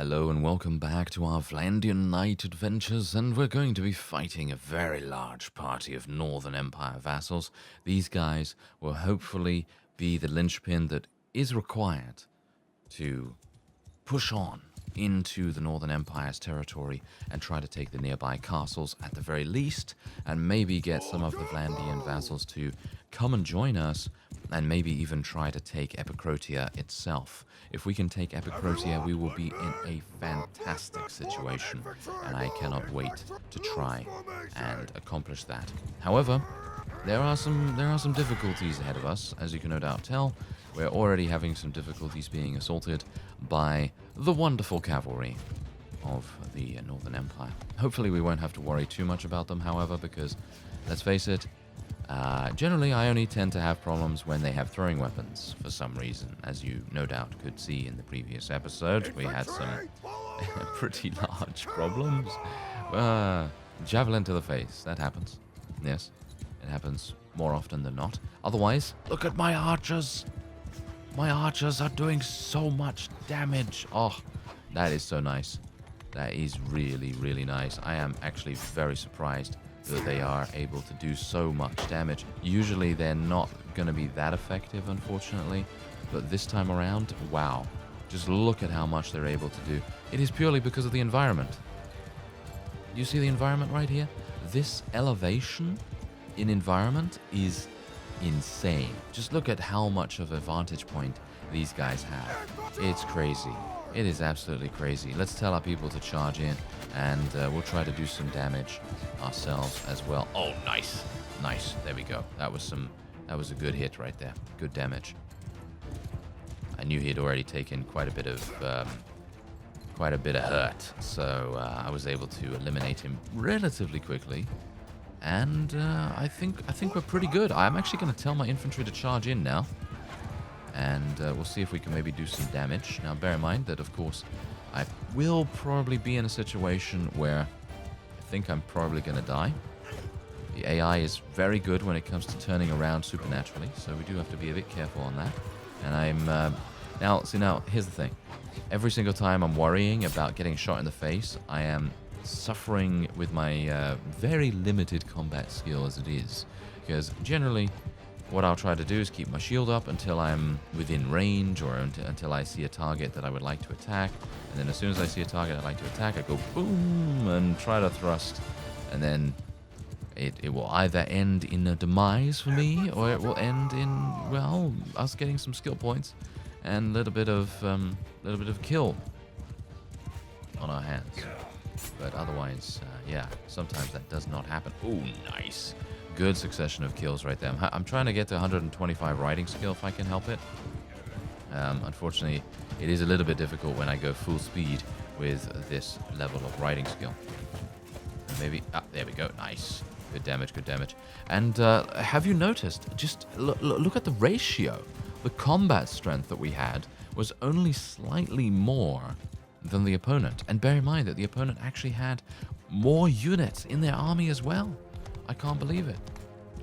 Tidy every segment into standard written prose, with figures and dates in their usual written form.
Hello and welcome back to our VLANDIan night adventures, and we're going to be fighting a very large party of Northern Empire vassals. These guys will hopefully be the linchpin that is required to push on into the Northern Empire's territory and try to take the nearby castles at the very least, and maybe get some of the VLANDIan vassals to come and join us, and maybe even try to take Epicrotia itself. If we can take Epicrotia, we will be in a fantastic situation, and I cannot wait to try and accomplish that. However, there are some difficulties ahead of us, as you can no doubt tell. We're already having some difficulties being assaulted by the wonderful cavalry of the Northern Empire. Hopefully we won't have to worry too much about them, however, because, let's face it, generally I only tend to have problems when they have throwing weapons for some reason. As you no doubt could see in the previous episode, we had some pretty large problems. Javelin to the face, that happens. Yes, it happens more often than not. Otherwise, look at my archers. My archers are doing so much damage. Oh, that is so nice. That is really, really nice. I am actually very surprised that they are able to do so much damage. Usually they're not going to be that effective, unfortunately. But this time around, wow. Just look at how much they're able to do. It is purely because of the environment. You see the environment right here? This elevation in environment is insane. Just look at how much of a vantage point these guys have. It's crazy. It is absolutely crazy. Let's tell our people to charge in, and we'll try to do some damage ourselves as well. Oh, nice. Nice. There we go. That was a good hit right there. Good damage. I knew he had already taken quite a bit of hurt, so I was able to eliminate him relatively quickly. And I think we're pretty good. I'm actually going to tell my infantry to charge in now. And we'll see if we can maybe do some damage. Now, bear in mind that, of course, I will probably be in a situation where I think I'm probably going to die. The AI is very good when it comes to turning around supernaturally, so we do have to be a bit careful on that. And I'm... Now, here's the thing. Every single time I'm worrying about getting shot in the face, I am suffering with my very limited combat skill as it is. Because generally, what I'll try to do is keep my shield up until I'm within range, or until I see a target that I would like to attack. And then as soon as I see a target I'd like to attack, I go boom and try to thrust. And then it will either end in a demise for me, or it will end in, well, us getting some skill points and a little bit of kill on our hands. But otherwise, yeah, sometimes that does not happen. Oh, nice. Good succession of kills right there. I'm trying to get to 125 riding skill if I can help it. Unfortunately, it is a little bit difficult when I go full speed with this level of riding skill. Maybe... there we go. Nice. Good damage, good damage. And have you noticed, just look at the ratio. The combat strength that we had was only slightly more than the opponent. And bear in mind that the opponent actually had more units in their army as well. I can't believe it.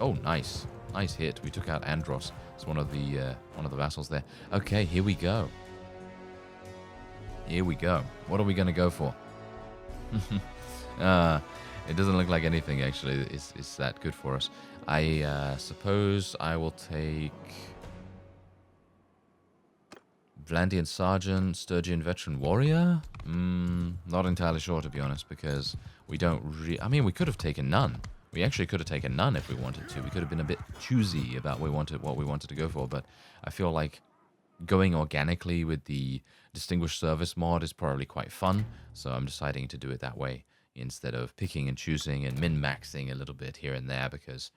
Oh, nice. Nice hit. We took out Andreas. It's one of the vassals there. Okay, here we go. Here we go. What are we going to go for? It doesn't look like anything, actually. It's that good for us. I suppose I will take VLANDIan Sergeant, Sturgian Veteran Warrior? Not entirely sure, to be honest, because we don't I mean, we could have taken none. We actually could have taken none if we wanted to. We could have been a bit choosy about what we wanted to go for, but I feel like going organically with the Distinguished Service mod is probably quite fun, so I'm deciding to do it that way instead of picking and choosing and min-maxing a little bit here and there, because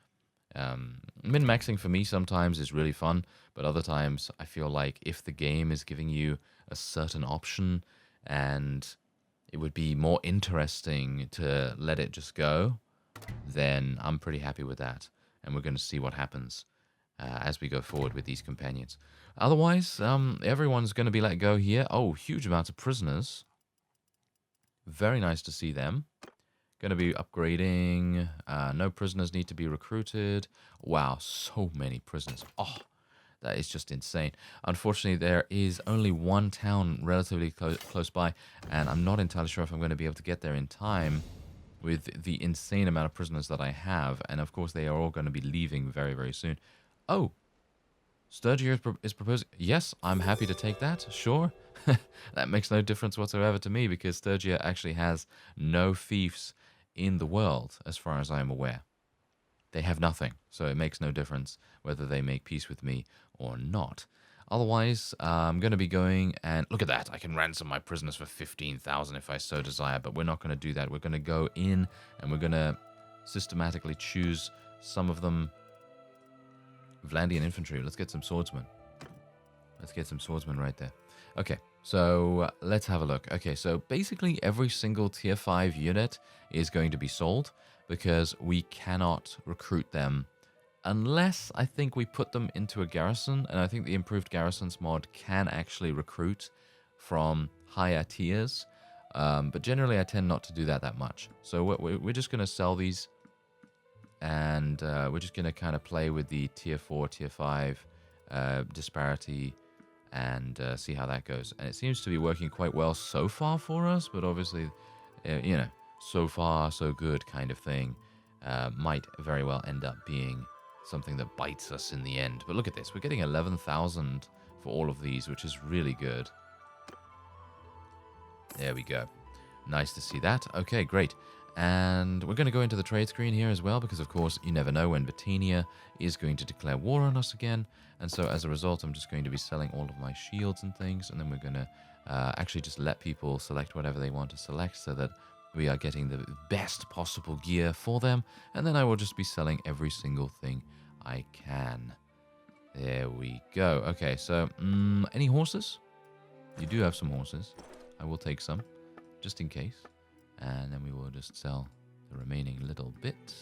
min-maxing for me sometimes is really fun, but other times I feel like if the game is giving you a certain option and it would be more interesting to let it just go, then I'm pretty happy with that. And we're going to see what happens as we go forward with these companions. Otherwise, everyone's going to be let go here. Oh, huge amounts of prisoners. Very nice to see them. Going to be upgrading. No prisoners need to be recruited. Wow, so many prisoners. Oh, That is just insane. Unfortunately, there is only one town relatively close by, and I'm not entirely sure if I'm going to be able to get there in time with the insane amount of prisoners that I have. And of course, they are all going to be leaving very, very soon. Oh, Sturgier is proposing. Yes, I'm happy to take that. Sure. That makes no difference whatsoever to me because Sturgier actually has no fiefs in the world, as far as I am aware. They have nothing, so it makes no difference whether they make peace with me or not. Otherwise, I'm going to be going and... Look at that, I can ransom my prisoners for 15,000 if I so desire, but we're not going to do that. We're going to go in and we're going to systematically choose some of them. VLANDIan infantry, let's get some swordsmen. Let's get some swordsmen right there. Okay, so let's have a look. Okay, so basically every single tier 5 unit is going to be sold, because we cannot recruit them unless I think we put them into a garrison, and I think the improved garrisons mod can actually recruit from higher tiers, but generally I tend not to do that much. So we're just going to sell these, and we're just going to kind of play with the tier 4, tier 5 disparity and see how that goes. And it seems to be working quite well so far for us, but obviously, you know, so far so good kind of thing might very well end up being something that bites us in the end. But look at this, we're getting 11,000 for all of these, which is really good. There we go. Nice to see that. Okay, great. And we're going to go into the trade screen here as well, because of course you never know when Battania is going to declare war on us again. And so as a result, I'm just going to be selling all of my shields and things, and then we're going to actually just let people select whatever they want to select so that we are getting the best possible gear for them, and then I will just be selling every single thing I can. There we go. Okay, so any horses? You do have some horses. I will take some, just in case. And then we will just sell the remaining little bit.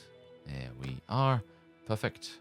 There we are. Perfect.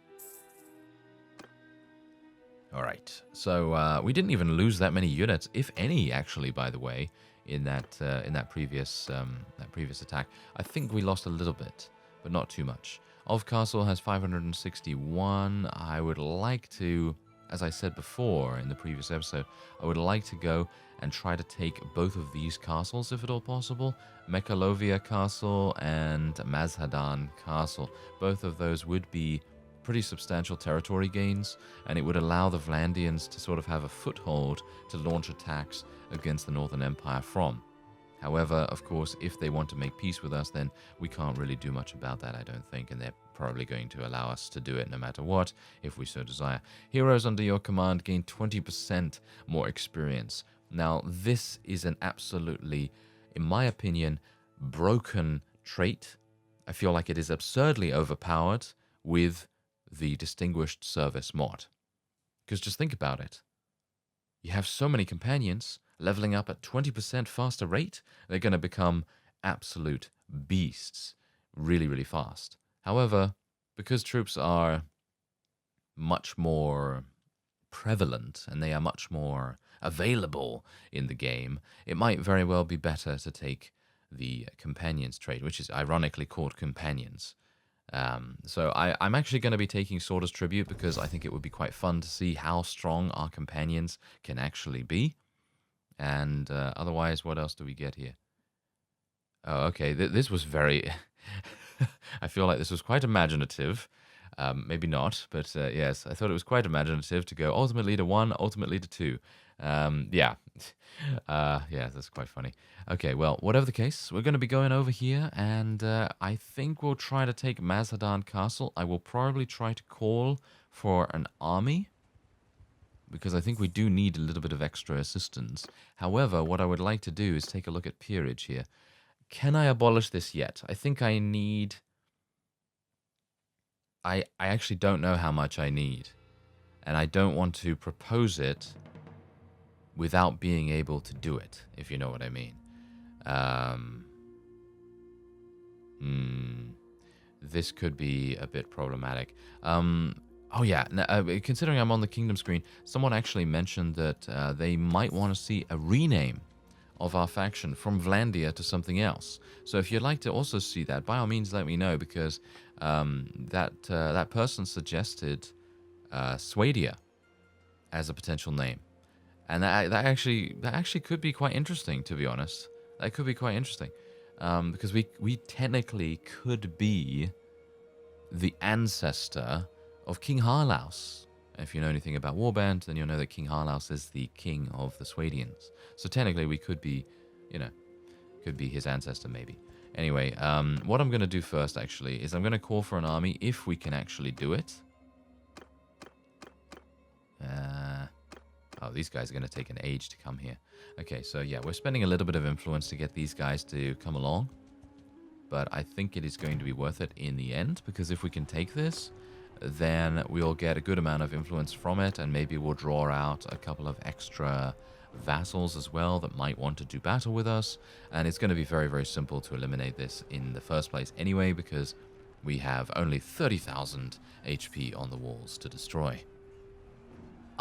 All right. So we didn't even lose that many units, if any, actually, by the way, in that previous attack. I think we lost a little bit, but not too much. Of Castle has 561. I would like to, as I said before in the previous episode, I would like to go and try to take both of these castles, if at all possible. Mekalovia Castle and Mazhadan Castle. Both of those would be pretty substantial territory gains, and it would allow the Vlandians to sort of have a foothold to launch attacks against the Northern Empire from. However, of course, if they want to make peace with us, then we can't really do much about that, I don't think, and they're probably going to allow us to do it no matter what, if we so desire. Heroes under your command gain 20% more experience. Now, this is an absolutely, in my opinion, broken trait. I feel like it is absurdly overpowered with the Distinguished Service mod. Because just think about it. You have so many companions leveling up at 20% faster rate, they're going to become absolute beasts really, really fast. However, because troops are much more prevalent and they are much more available in the game, it might very well be better to take the companions trait, which is ironically called companions. So I'm actually going to be taking Sword as tribute because I think it would be quite fun to see how strong our companions can actually be. And otherwise, what else do we get here? Oh, okay, this was very... I feel like this was quite imaginative. Maybe not, but yes, I thought it was quite imaginative to go Ultimate Leader 1, Ultimate Leader 2. Yeah. Yeah, that's quite funny. Okay, well, whatever the case, we're going to be going over here, and I think we'll try to take Mazhadan Castle. I will probably try to call for an army, because I think we do need a little bit of extra assistance. However, what I would like to do is take a look at peerage here. Can I abolish this yet? I think I need... I actually don't know how much I need. And I don't want to propose it without being able to do it, if you know what I mean. This could be a bit problematic. Oh yeah, considering I'm on the kingdom screen, someone actually mentioned that they might want to see a rename of our faction from VLANDIA to something else. So if you'd like to also see that, by all means let me know, because that person suggested Swadia. as a potential name. And that actually could be quite interesting, to be honest. That could be quite interesting. Because we technically could be the ancestor of King Harlaus. If you know anything about Warband, then you'll know that King Harlaus is the king of the Swadians. So technically we could be, could be his ancestor maybe. Anyway, what I'm going to do first actually is I'm going to call for an army if we can actually do it. Oh, these guys are going to take an age to come here. Okay, so yeah, we're spending a little bit of influence to get these guys to come along. But I think it is going to be worth it in the end, because if we can take this, then we'll get a good amount of influence from it, and maybe we'll draw out a couple of extra vassals as well that might want to do battle with us. And it's going to be very, very simple to eliminate this in the first place anyway, because we have only 30,000 HP on the walls to destroy.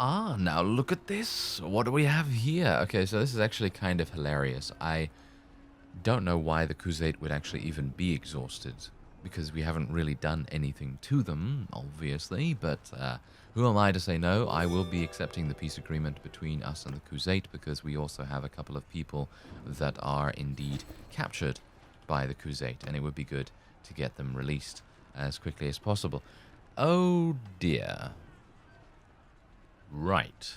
Ah, now look at this. What do we have here? Okay, so this is actually kind of hilarious. I don't know why the Crusade would actually even be exhausted, because we haven't really done anything to them, obviously, but who am I to say no? I will be accepting the peace agreement between us and the Crusade, because we also have a couple of people that are indeed captured by the Crusade, and it would be good to get them released as quickly as possible. Oh dear. Right.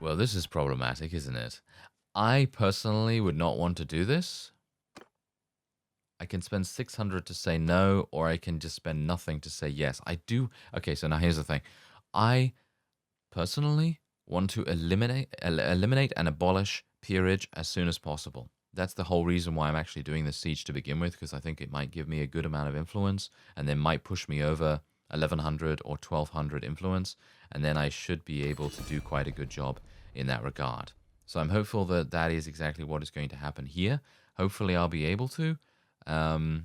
Well, this is problematic, isn't it? I personally would not want to do this. I can spend 600 to say no, or I can just spend nothing to say yes. I do. Okay, so now here's the thing. I personally want to eliminate and abolish peerage as soon as possible. That's the whole reason why I'm actually doing this siege to begin with, because I think it might give me a good amount of influence, and then might push me over 1100 or 1200 influence, and then I should be able to do quite a good job in that regard. So I'm hopeful that that is exactly what is going to happen here. Hopefully I'll be able to, and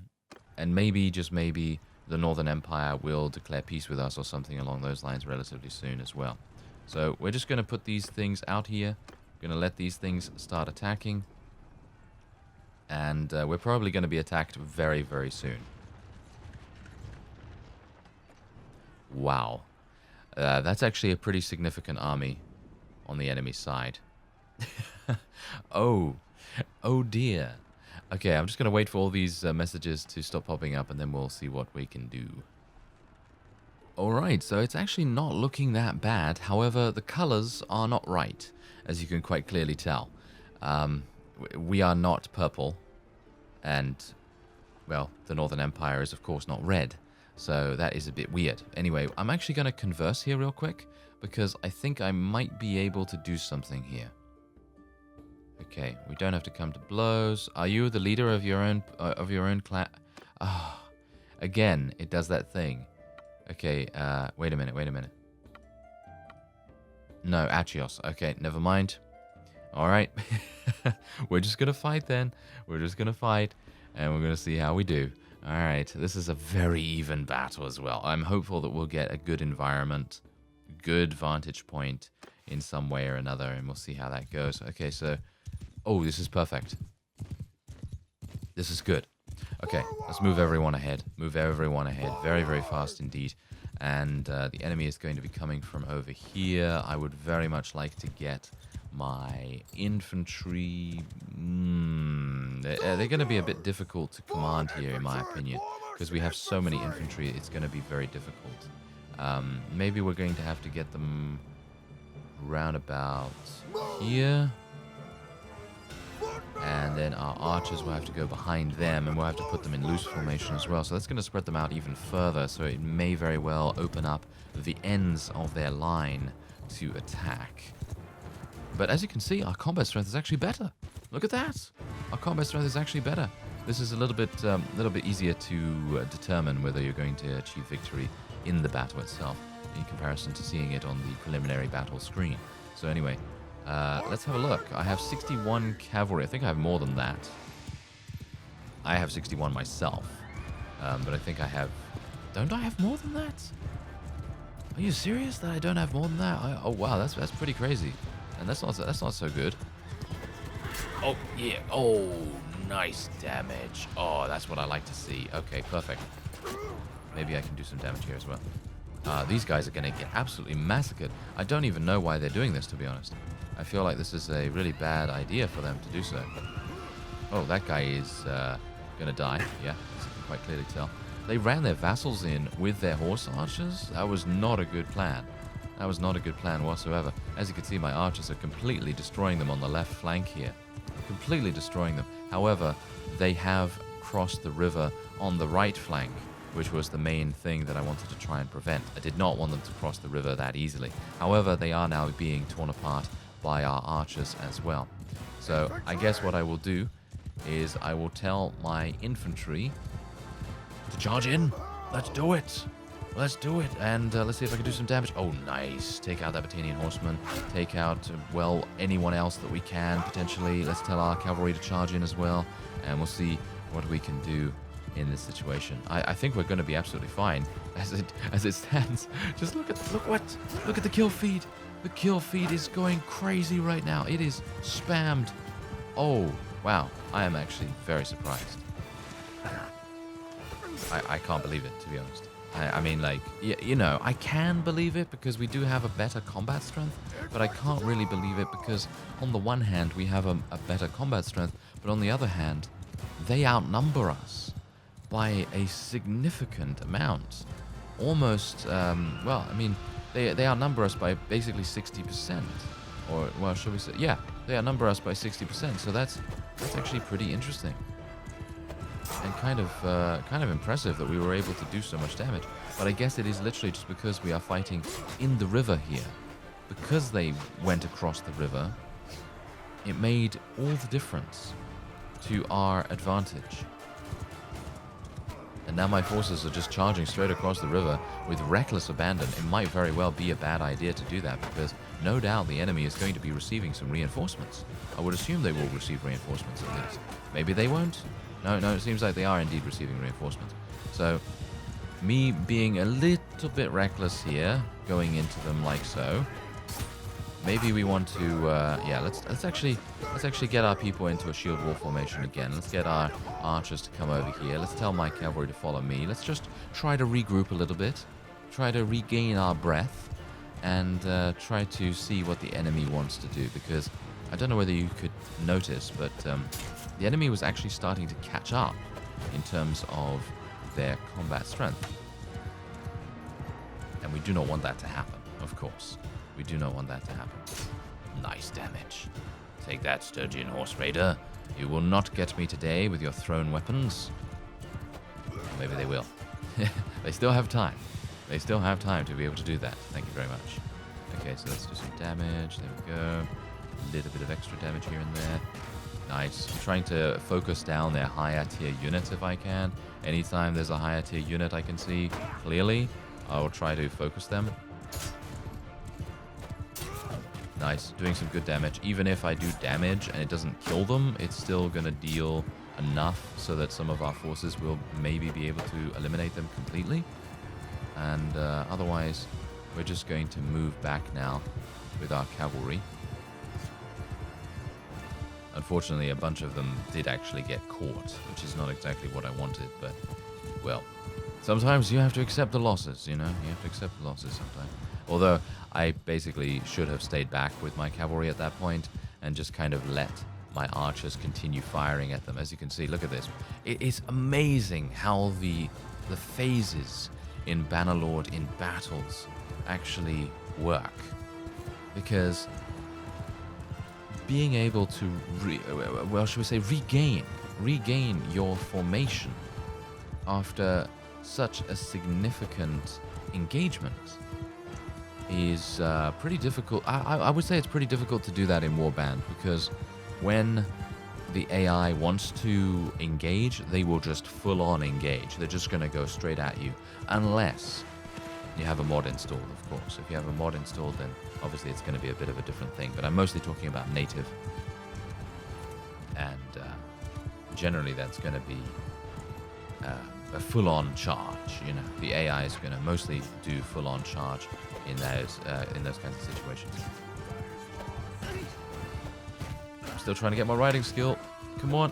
maybe, just maybe, the Northern Empire will declare peace with us or something along those lines relatively soon as well. So we're just going to put these things out here. We're going to let these things start attacking, and we're probably going to be attacked very, very soon. Wow. That's actually a pretty significant army on the enemy side. Oh dear. Okay, I'm just going to wait for all these messages to stop popping up, and then we'll see what we can do. Alright, so it's actually not looking that bad. However, the colors are not right, as you can quite clearly tell. We are not purple, and, well, the Northern Empire is of course not red. So that is a bit weird. Anyway, I'm actually going to converse here real quick, because I think I might be able to do something here. Okay, we don't have to come to blows. Are you the leader of your own clan? Ah, again, it does that thing. Okay, wait a minute. No, Achios. Okay, never mind. All right. We're just going to fight then. We're just going to fight, and we're going to see how we do. All right, this is a very even battle as well. I'm hopeful that we'll get a good environment, good vantage point in some way or another, and we'll see how that goes. Okay, so, oh, this is perfect. This is good. Okay, let's move everyone ahead. Move everyone ahead very, very fast indeed. And the enemy is going to be coming from over here. I would very much like to get my infantry. They're going to be a bit difficult to command here, in my opinion, because we have so many infantry. It's going to be very difficult. Maybe we're going to have to get them round about here, and then our archers will have to go behind them, and we'll have to put them in loose formation as well. So that's going to spread them out even further, so it may very well open up the ends of their line to attack. But as you can see, our combat strength is actually better. Look at that. Our combat strength is actually better. This is a little bit easier to determine whether you're going to achieve victory in the battle itself, in comparison to seeing it on the preliminary battle screen. So anyway, let's have a look. I have 61 cavalry. I think I have more than that. I have 61 myself, but I think I have. Don't I have more than that? Are you serious that I don't have more than that? Oh wow, that's pretty crazy. And that's not so good. Oh yeah. Oh, nice damage. Oh, that's what I like to see. Okay, perfect. Maybe I can do some damage here as well. These guys are going to get absolutely massacred. I don't even know why they're doing this, to be honest. I feel like this is a really bad idea for them to do so. Oh, that guy is going to die. Yeah, as you can quite clearly tell. They ran their vassals in with their horse archers. That was not a good plan. That was not a good plan whatsoever. As you can see, my archers are completely destroying them on the left flank here. Completely destroying them. However, they have crossed the river on the right flank, which was the main thing that I wanted to try and prevent. I did not want them to cross the river that easily. However, they are now being torn apart by our archers as well. So I guess what I will do is I will tell my infantry to charge in. Let's do it. Let's do it. And let's see if I can do some damage. Oh, nice. Take out that Battanian horseman. Take out, well, anyone else that we can, potentially. Let's tell our cavalry to charge in as well. And we'll see what we can do in this situation. I think we're going to be absolutely fine as it stands. Just look at the kill feed. The kill feed is going crazy right now. It is spammed. Oh, wow. I am actually very surprised. I can't believe it, to be honest. I mean, like, you know, I can believe it because we do have a better combat strength, but I can't really believe it because on the one hand, we have a better combat strength, but on the other hand, they outnumber us by a significant amount. Almost, well, I mean, they outnumber us by basically 60%. Or, well, should we say, yeah, they outnumber us by 60%, so that's actually pretty interesting. And kind of impressive that we were able to do so much damage. But I guess it is literally just because we are fighting in the river here. Because they went across the river, it made all the difference to our advantage. And now my forces are just charging straight across the river with reckless abandon. It might very well be a bad idea to do that because no doubt the enemy is going to be receiving some reinforcements. I would assume they will receive reinforcements at least. Maybe they won't. No, it seems like they are indeed receiving reinforcements. So, me being a little bit reckless here, going into them like so. Maybe we want to, yeah, let's actually get our people into a shield wall formation again. Let's get our archers to come over here. Let's tell my cavalry to follow me. Let's just try to regroup a little bit, try to regain our breath, and try to see what the enemy wants to do. Because I don't know whether you could notice, but the enemy was actually starting to catch up in terms of their combat strength. And we do not want that to happen, of course. We do not want that to happen. Nice damage. Take that, Sturgeon Horse Raider. You will not get me today with your thrown weapons. Maybe they will. They still have time. They still have time to be able to do that. Thank you very much. Okay, so let's do some damage. There we go. A little bit of extra damage here and there. Nice. I'm trying to focus down their higher tier units if I can. Anytime there's a higher tier unit I can see clearly, I will try to focus them. Nice. Doing some good damage. Even if I do damage and it doesn't kill them, it's still going to deal enough so that some of our forces will maybe be able to eliminate them completely. And otherwise, we're just going to move back now with our cavalry. Unfortunately, a bunch of them did actually get caught, which is not exactly what I wanted, but, well, sometimes you have to accept the losses, you know? You have to accept the losses sometimes. Although, I basically should have stayed back with my cavalry at that point and just kind of let my archers continue firing at them. As you can see, look at this. It is amazing how the phases in Bannerlord in battles actually work. Because being able to, regain your formation after such a significant engagement is pretty difficult. I would say it's pretty difficult to do that in Warband because when the AI wants to engage, they will just full-on engage. They're just going to go straight at you unless you have a mod installed, of course. If you have a mod installed, then obviously it's going to be a bit of a different thing, but I'm mostly talking about native. And generally that's going to be a full-on charge, you know. The AI is going to mostly do full-on charge in those kinds of situations. I'm still trying to get my riding skill. Come on.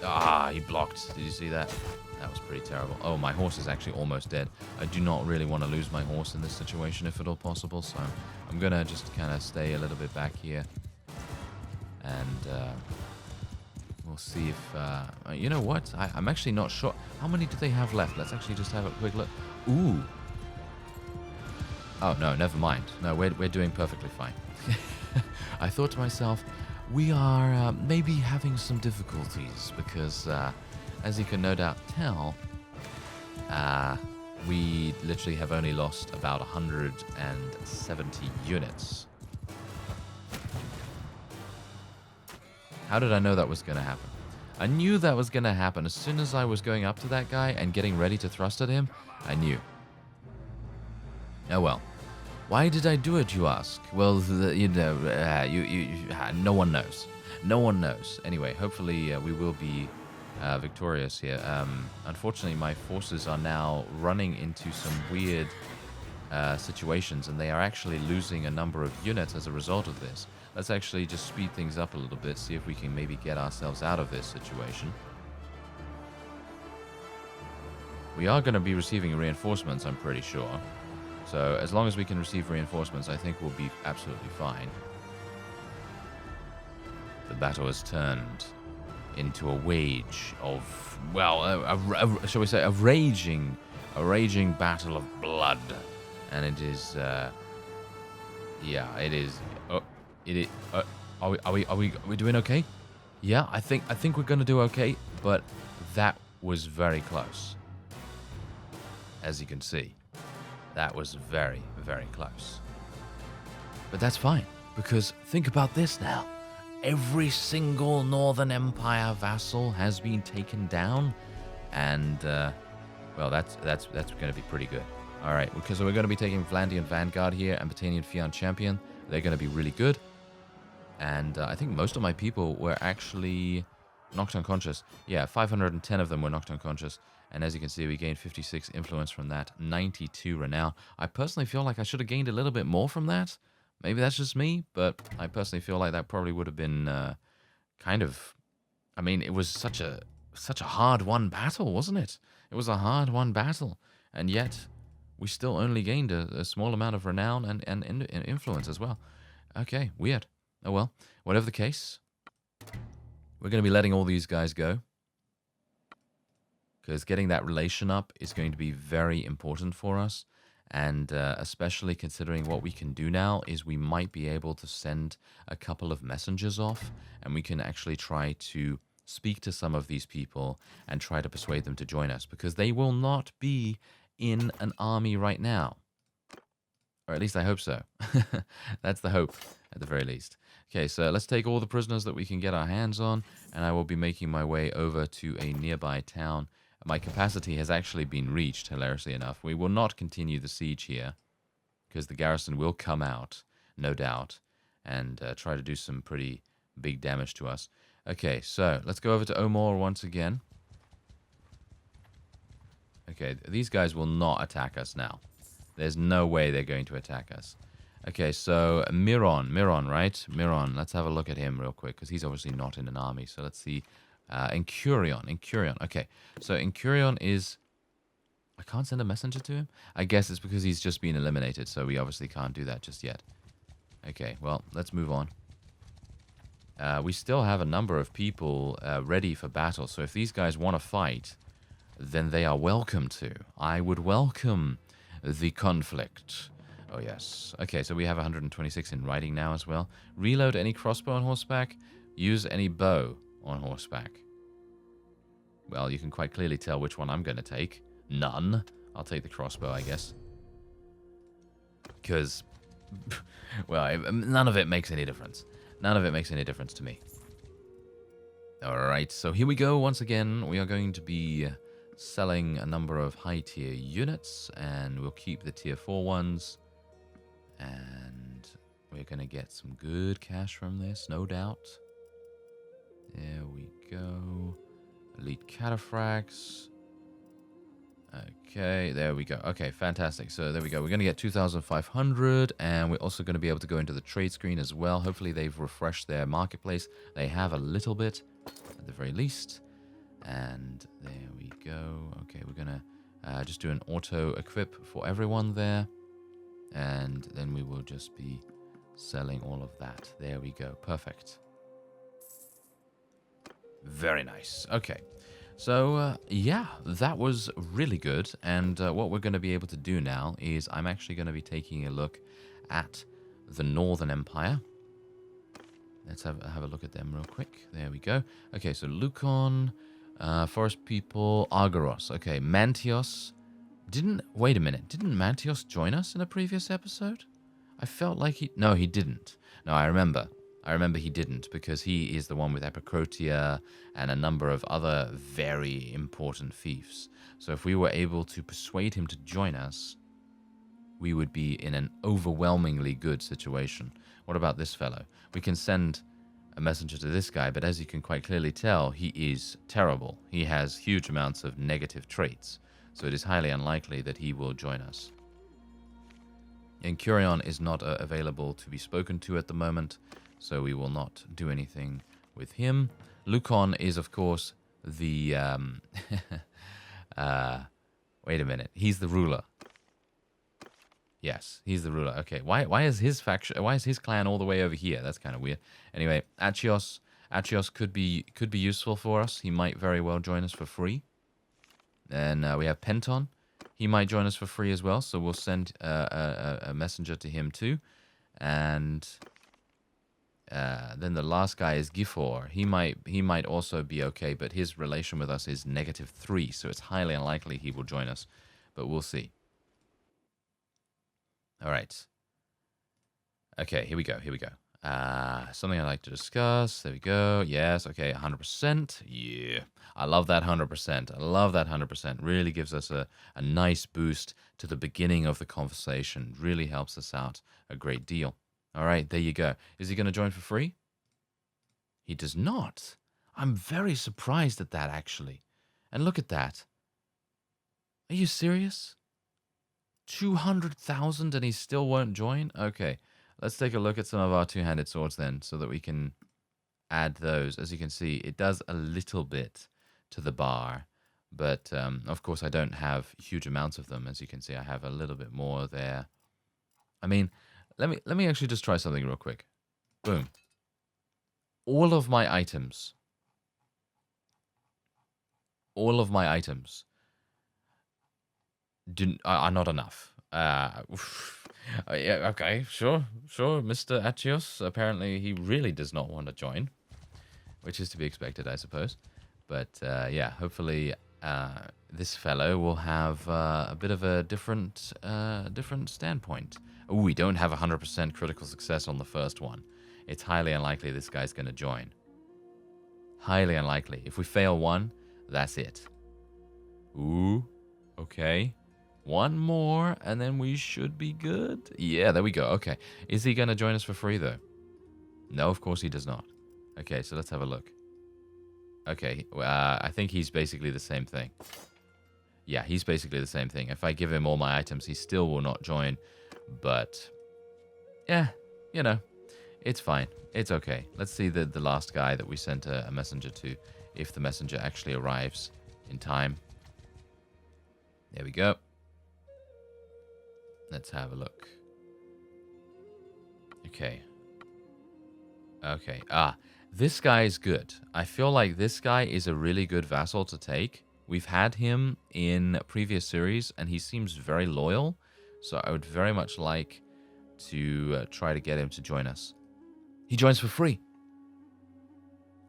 Ah, he blocked. Did you see that? That was pretty terrible. Oh, my horse is actually almost dead. I do not really want to lose my horse in this situation if at all possible, so I'm going to just kind of stay a little bit back here. And we'll see if... you know what? I'm actually not sure. How many do they have left? Let's actually just have a quick look. Ooh. Oh, no, never mind. No, we're doing perfectly fine. I thought to myself, we are maybe having some difficulties because... as you can no doubt tell, we literally have only lost about 170 units. How did I know that was going to happen? I knew that was going to happen. As soon as I was going up to that guy and getting ready to thrust at him, I knew. Oh well. Why did I do it, you ask? Well, no one knows. No one knows. Anyway, hopefully we will be... victorious here. Unfortunately, my forces are now running into some weird situations, and they are actually losing a number of units as a result of this. Let's actually just speed things up a little bit, see if we can maybe get ourselves out of this situation. We are going to be receiving reinforcements, I'm pretty sure. So as long as we can receive reinforcements, I think we'll be absolutely fine. The battle has turned into a wage of, well, shall we say, a raging battle of blood, and it is, yeah, it is. Are we doing okay? Yeah, I think we're gonna do okay, but that was very close. As you can see, that was very, very close. But that's fine, because think about this now. Every single Northern Empire vassal has been taken down, and well, that's going to be pretty good. All right, because we're going to be taking VLANDIan Vanguard here and Battanian Fian Champion. They're going to be really good, and I think most of my people were actually knocked unconscious. Yeah, 510 of them were knocked unconscious, and as you can see, we gained 56 influence from that, 92 renown. I personally feel like I should have gained a little bit more from that. Maybe that's just me, but I personally feel like that probably would have been kind of... I mean, it was such a hard-won battle, wasn't it? It was a hard-won battle, and yet we still only gained a small amount of renown and influence as well. Okay, weird. Oh well, whatever the case, we're going to be letting all these guys go, because getting that relation up is going to be very important for us. And especially considering what we can do now is we might be able to send a couple of messengers off, and we can actually try to speak to some of these people and try to persuade them to join us, because they will not be in an army right now. Or at least I hope so. That's the hope, at the very least. Okay, so let's take all the prisoners that we can get our hands on, and I will be making my way over to a nearby town. My capacity has actually been reached, hilariously enough. We will not continue the siege here, because the garrison will come out, no doubt, and try to do some pretty big damage to us. Okay, so let's go over to Omor once again. Okay, these guys will not attack us now. There's no way they're going to attack us. Okay, so Miron, right? Miron, let's have a look at him real quick, because he's obviously not in an army, so let's see. Incurion. Okay, so Incurion is... I can't send a messenger to him? I guess it's because he's just been eliminated, so we obviously can't do that just yet. Okay, well, let's move on. We still have a number of people ready for battle, so if these guys want to fight, then they are welcome to. I would welcome the conflict. Oh, yes. Okay, so we have 126 in riding now as well. Reload any crossbow on horseback. Use any bow on horseback. Well, you can quite clearly tell which one I'm going to take. None. I'll take the crossbow, I guess. Because, well, none of it makes any difference. None of it makes any difference to me. Alright, so here we go. Once again, we are going to be selling a number of high-tier units, and we'll keep the tier 4 ones. And we're going to get some good cash from this, no doubt. There we go. Elite cataphracts. Okay, there we go. Okay, fantastic. So there we go. We're going to get 2,500, and we're also going to be able to go into the trade screen as well. Hopefully they've refreshed their marketplace. They have a little bit, at the very least. And there we go. Okay, we're going to just do an auto-equip for everyone there. And then we will just be selling all of that. There we go. Perfect. Very nice. Okay. So, yeah, that was really good. And what we're going to be able to do now is I'm actually going to be taking a look at the Northern Empire. Let's have a look at them real quick. There we go. Okay, so Lukon, Forest People, Argoros. Okay, Mantios. Wait a minute. Didn't Mantios join us in a previous episode? I felt like no, he didn't. No, I remember he didn't, because he is the one with Epicrotia and a number of other very important fiefs. So if we were able to persuade him to join us, we would be in an overwhelmingly good situation. What about this fellow? We can send a messenger to this guy, but as you can quite clearly tell, he is terrible. He has huge amounts of negative traits, so it is highly unlikely that he will join us. And Curion is not available to be spoken to at the moment, so we will not do anything with him. Lukon is, of course, the... wait a minute. He's the ruler. Yes, he's the ruler. Okay, why is his faction? Why is his clan all the way over here? That's kind of weird. Anyway, Achios could be useful for us. He might very well join us for free. And we have Penton. He might join us for free as well. So we'll send a messenger to him too. And then the last guy is Gifor. He might also be okay, but his relation with us is -3, so it's highly unlikely he will join us. But we'll see. All right. Okay, here we go. Something I'd like to discuss. There we go. Yes, okay, 100%. Yeah. I love that 100%. I love that 100%. Really gives us a nice boost to the beginning of the conversation. Really helps us out a great deal. All right, there you go. Is he going to join for free? He does not. I'm very surprised at that, actually. And look at that. Are you serious? 200,000 and he still won't join? Okay, let's take a look at some of our two-handed swords then, so that we can add those. As you can see, it does a little bit to the bar, but of course I don't have huge amounts of them. As you can see, I have a little bit more there. I mean, let me actually just try something real quick. Boom. All of my items are not enough. Yeah, okay, sure, Mr. Achios. Apparently, he really does not want to join, which is to be expected, I suppose. But yeah, hopefully this fellow will have a bit of a different standpoint. Oh, we don't have 100% critical success on the first one. It's highly unlikely this guy's going to join. Highly unlikely. If we fail one, that's it. Ooh, okay. One more, and then we should be good. Yeah, there we go. Okay. Is he going to join us for free, though? No, of course he does not. Okay, so let's have a look. Okay, I think he's basically the same thing. Yeah, he's basically the same thing. If I give him all my items, he still will not join. But, yeah, you know, it's fine. It's okay. Let's see the last guy that we sent a messenger to, if the messenger actually arrives in time. There we go. Let's have a look. Okay. Okay. This guy is good. I feel like this guy is a really good vassal to take. We've had him in previous series, and he seems very loyal. So I would very much like to try to get him to join us. He joins for free.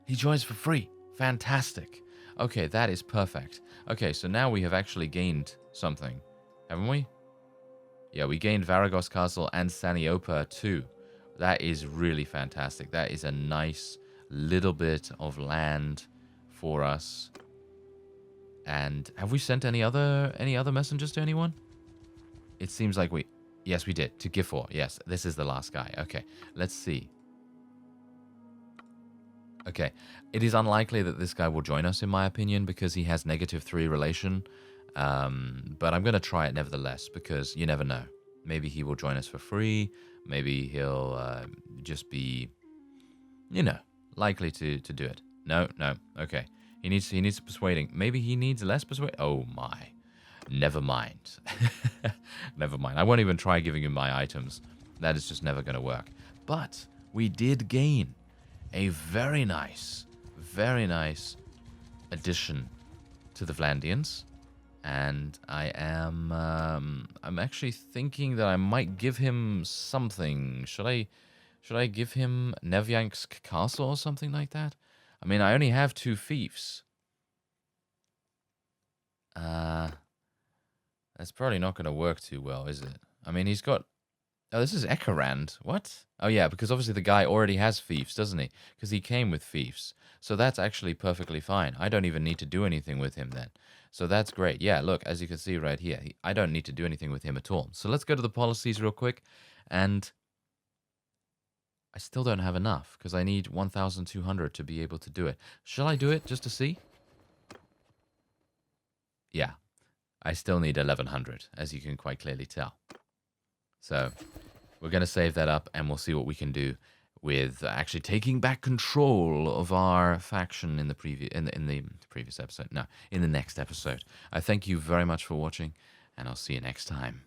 He joins for free. Fantastic. Okay, that is perfect. Okay, so now we have actually gained something, haven't we? Yeah, we gained Varagos Castle and Saniopa too. That is really fantastic. That is a nice little bit of land for us. And have we sent any other messengers to anyone? It seems like yes, we did, to Gifor. Yes, this is the last guy. Okay, let's see. Okay, it is unlikely that this guy will join us, in my opinion, because he has -3 relation. But I'm going to try it nevertheless, because you never know. Maybe he will join us for free. Maybe he'll just be, you know, likely to do it. No. Okay. He needs persuading. Maybe he needs less persuading. Oh my. Never mind. Never mind. I won't even try giving him my items. That is just never going to work. But we did gain a very nice addition to the Vlandians. And I am, I'm actually thinking that I might give him something. Should I give him Nevyansk Castle or something like that? I mean, I only have 2 fiefs. That's probably not going to work too well, is it? I mean, he's got... Oh, this is Ekarand. What? Oh, yeah, because obviously the guy already has fiefs, doesn't he? Because he came with fiefs. So that's actually perfectly fine. I don't even need to do anything with him then. So that's great. Yeah, look, as you can see right here, I don't need to do anything with him at all. So let's go to the policies real quick. And I still don't have enough because I need 1,200 to be able to do it. Shall I do it just to see? Yeah, I still need 1,100, as you can quite clearly tell. So we're going to save that up, and we'll see what we can do with actually taking back control of our faction in the previous episode. No, in the next episode. I thank you very much for watching, and I'll see you next time.